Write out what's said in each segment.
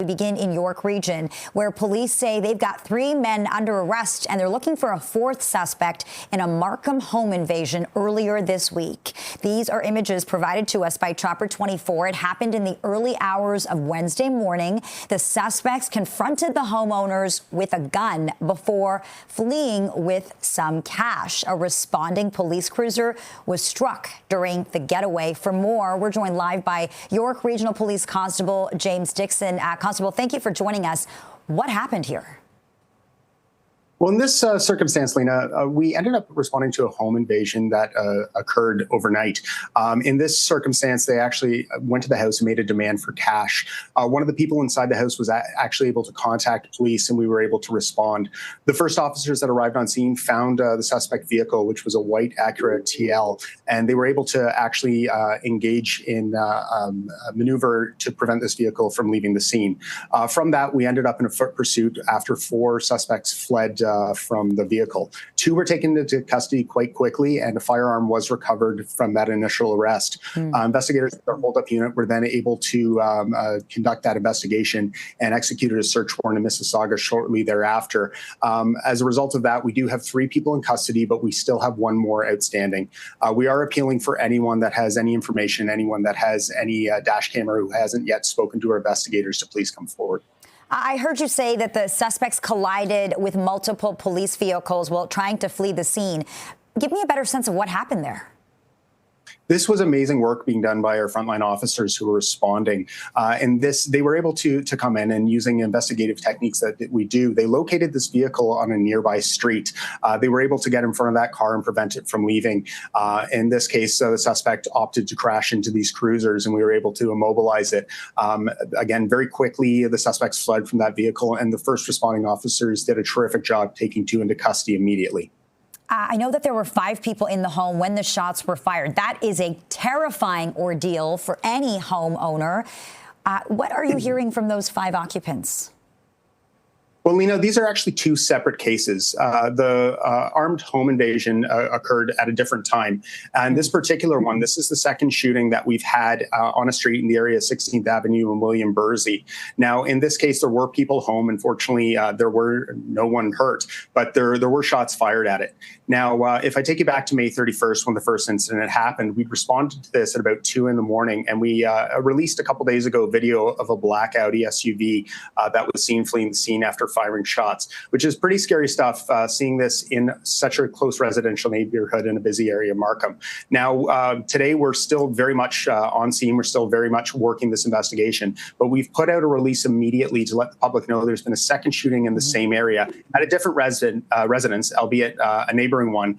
begin in York Region, where police say they've got 3 men under arrest and they're looking for a 4th suspect in a Markham home invasion earlier this week. These are images provided to us by Chopper 24. It happened in the early hours of Wednesday morning. The suspects confronted the homeowners with a gun before fleeing with some cash. A responding police cruiser was struck during the getaway. For more, we're joined live by York Regional Police Constable James Dixon. Constable, thank you for joining us. What happened here? Well, in this circumstance, Lena, we ended up responding to a home invasion that occurred overnight. In this circumstance, they actually went to the house and made a demand for cash. One of the people inside the house was actually able to contact police, and we were able to respond. The first officers that arrived on scene found the suspect vehicle, which was a white Acura TL, and they were able to actually engage in a maneuver to prevent this vehicle from leaving the scene. From that, we ended up in a foot pursuit after 4 suspects fled from the vehicle. 2 were taken into custody quite quickly, and a firearm was recovered from that initial arrest. Investigators at our hold-up unit were then able to conduct that investigation and executed a search warrant in Mississauga shortly thereafter. As a result of that, we do have 3 people in custody, but we still have 1 more outstanding. We are appealing for anyone that has any information, anyone that has any dash camera who hasn't yet spoken to our investigators to please come forward. I heard you say that the suspects collided with multiple police vehicles while trying to flee the scene. Give me a better sense of what happened there. This was amazing work being done by our frontline officers who were responding. They were able to come in, and using investigative techniques that we do, they located this vehicle on a nearby street. They were able to get in front of that car and prevent it from leaving. In this case, the suspect opted to crash into these cruisers, and we were able to immobilize it. Again, very quickly, the suspects fled from that vehicle, and the first responding officers did a terrific job taking 2 into custody immediately. I know that there were 5 people in the home when the shots were fired. That is a terrifying ordeal for any homeowner. What are you hearing from those 5 occupants? Well, Lena, these are actually 2 separate cases. The armed home invasion occurred at a different time. And this particular one, this is the second shooting that we've had on a street in the area of 16th Avenue and William Bursey. Now, in this case, there were people home. Unfortunately, there were no one hurt, but there were shots fired at it. Now, if I take you back to May 31st, when the first incident happened, we responded to this at about 2 in the morning, and we released a couple days ago video of a black Audi SUV that was seen fleeing the scene after firing shots, which is pretty scary stuff, seeing this in such a close residential neighborhood in a busy area of Markham. Now, today, we're still very much on scene. We're still very much working this investigation, but we've put out a release immediately to let the public know there's been a second shooting in the same area at a different residence, albeit a neighboring one.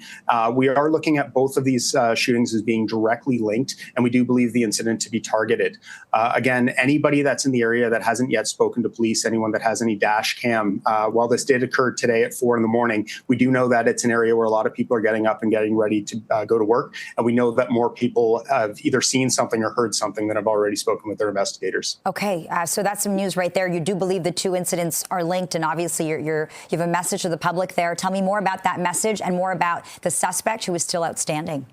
We are looking at both of these shootings as being directly linked, and we do believe the incident to be targeted. Again, anybody that's in the area that hasn't yet spoken to police, anyone that has any dash cam, while this did occur today at 4 in the morning, we do know that it's an area where a lot of people are getting up and getting ready to go to work. And we know that more people have either seen something or heard something than have already spoken with their investigators. Okay, so that's some news right there. You do believe the 2 incidents are linked, and obviously you have a message to the public there. Tell me more about that message and more about the suspect who is still outstanding.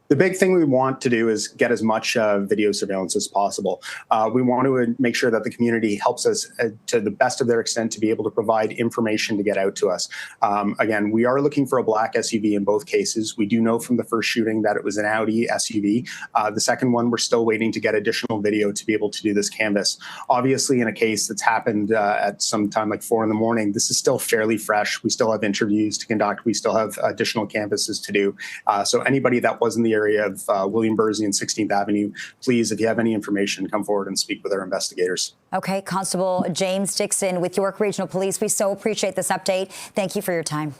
The big thing we want to do is get as much video surveillance as possible. We want to make sure that the community helps us to the best of their extent to be able to provide information to get out to us. Again, we are looking for a black SUV in both cases. We do know from the first shooting that it was an Audi SUV. The second one, we're still waiting to get additional video to be able to do this canvass. Obviously, in a case that's happened at some time like 4 in the morning, this is still fairly fresh. We still have interviews to conduct. We still have additional canvasses to do. So anybody that was in the area of William Bursey and 16th Avenue, please, if you have any information, come forward and speak with our investigators. Okay, Constable James Dixon with York Regional Police. We so appreciate this update. Thank you for your time.